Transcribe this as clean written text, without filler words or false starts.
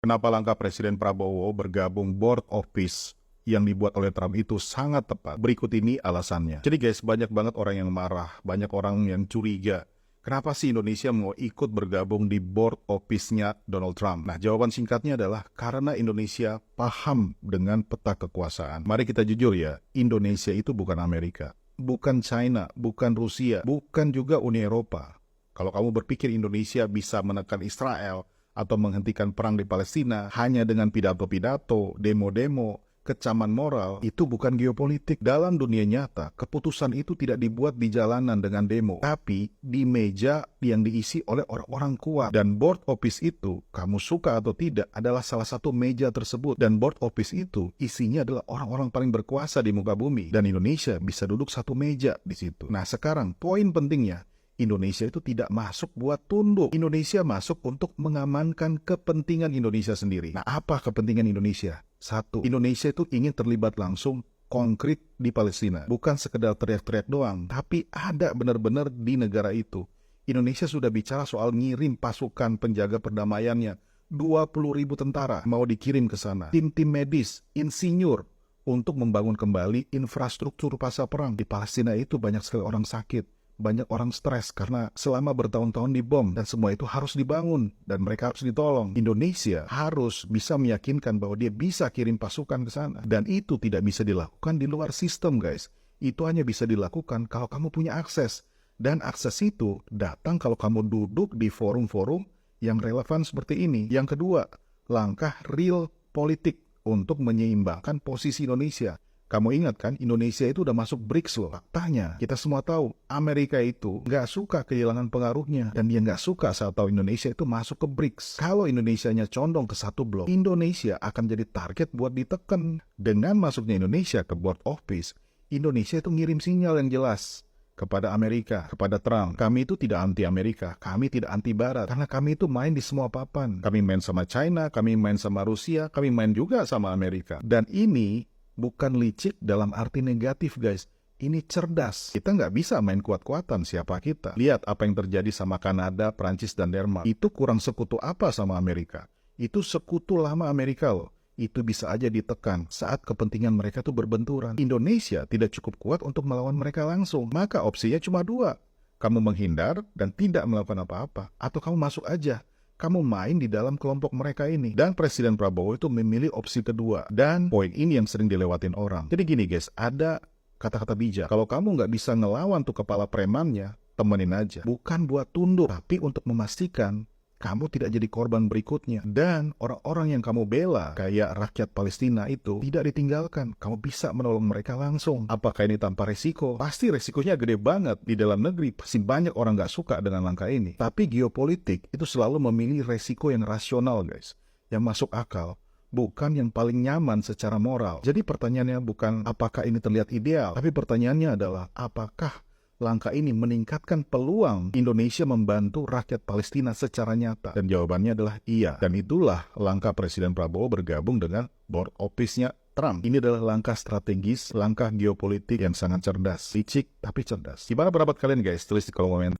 Kenapa langkah Presiden Prabowo bergabung board of peace yang dibuat oleh Trump itu sangat tepat? Berikut ini alasannya. Jadi guys, banyak banget orang yang marah, banyak orang yang curiga. Kenapa sih Indonesia mau ikut bergabung di board of peace-nya Donald Trump? Nah, jawaban singkatnya adalah karena Indonesia paham dengan peta kekuasaan. Mari kita jujur ya, Indonesia itu bukan Amerika, bukan China, bukan Rusia, bukan juga Uni Eropa. Kalau kamu berpikir Indonesia bisa menekan Israel atau menghentikan perang di Palestina hanya dengan pidato-pidato, demo-demo, kecaman moral, itu bukan geopolitik. Dalam dunia nyata, keputusan itu tidak dibuat di jalanan dengan demo, tapi di meja yang diisi oleh orang-orang kuat. Dan board of peace itu, kamu suka atau tidak, adalah salah satu meja tersebut. Dan board of peace itu isinya adalah orang-orang paling berkuasa di muka bumi. Dan Indonesia bisa duduk satu meja di situ. Nah, sekarang poin pentingnya, Indonesia itu tidak masuk buat tunduk. Indonesia masuk untuk mengamankan kepentingan Indonesia sendiri. Nah, apa kepentingan Indonesia? Satu, Indonesia itu ingin terlibat langsung konkret di Palestina. Bukan sekedar teriak-teriak doang, tapi ada benar-benar di negara itu. Indonesia sudah bicara soal ngirim pasukan penjaga perdamaiannya. 20.000 tentara mau dikirim ke sana. Tim-tim medis, insinyur, untuk membangun kembali infrastruktur pasca perang. Di Palestina itu banyak sekali orang sakit. Banyak orang stres karena selama bertahun-tahun dibom dan semua itu harus dibangun dan mereka harus ditolong. Indonesia harus bisa meyakinkan bahwa dia bisa kirim pasukan ke sana dan itu tidak bisa dilakukan di luar sistem, guys. Itu hanya bisa dilakukan kalau kamu punya akses dan akses itu datang kalau kamu duduk di forum-forum yang relevan seperti ini. Yang kedua, langkah real politik untuk menyeimbangkan posisi Indonesia. Kamu ingat kan, Indonesia itu udah masuk BRICS loh. Faktanya, kita semua tahu, Amerika itu nggak suka kehilangan pengaruhnya. Dan dia nggak suka saat tahu Indonesia itu masuk ke BRICS. Kalau Indonesianya condong ke satu blok, Indonesia akan jadi target buat ditekan. Dengan masuknya Indonesia ke Board of Peace, Indonesia itu ngirim sinyal yang jelas kepada Amerika, kepada Trump. Kami itu tidak anti-Amerika, kami tidak anti-Barat. Karena kami itu main di semua papan. Kami main sama China, kami main sama Rusia, kami main juga sama Amerika. Dan ini bukan licik dalam arti negatif, guys. Ini cerdas. Kita nggak bisa main kuat-kuatan siapa kita. Lihat apa yang terjadi sama Kanada, Prancis, dan Denmark. Itu kurang sekutu apa sama Amerika? Itu sekutu lama Amerika loh. Itu bisa aja ditekan saat kepentingan mereka tuh berbenturan. Indonesia tidak cukup kuat untuk melawan mereka langsung. Maka opsinya cuma dua. Kamu menghindar dan tidak melakukan apa-apa. Atau kamu masuk aja. Kamu main di dalam kelompok mereka ini. Dan Presiden Prabowo itu memilih opsi kedua. Dan poin ini yang sering dilewatin orang. Jadi gini guys, ada kata-kata bijak. Kalau kamu nggak bisa ngelawan tuh kepala premannya, temenin aja. Bukan buat tunduk, tapi untuk memastikan kamu tidak jadi korban berikutnya. Dan orang-orang yang kamu bela, kayak rakyat Palestina itu, tidak ditinggalkan. Kamu bisa menolong mereka langsung. Apakah ini tanpa resiko? Pasti resikonya gede banget. Di dalam negeri, pasti banyak orang gak suka dengan langkah ini. Tapi geopolitik itu selalu memilih resiko yang rasional, guys. Yang masuk akal. Bukan yang paling nyaman secara moral. Jadi pertanyaannya bukan apakah ini terlihat ideal. Tapi pertanyaannya adalah apakah langkah ini meningkatkan peluang Indonesia membantu rakyat Palestina secara nyata? Dan jawabannya adalah iya. Dan itulah langkah Presiden Prabowo bergabung dengan board of peace-nya Trump. Ini adalah langkah strategis, langkah geopolitik yang sangat cerdas. Licik, tapi cerdas. Gimana pendapat kalian guys? Tulis di kolom komentar.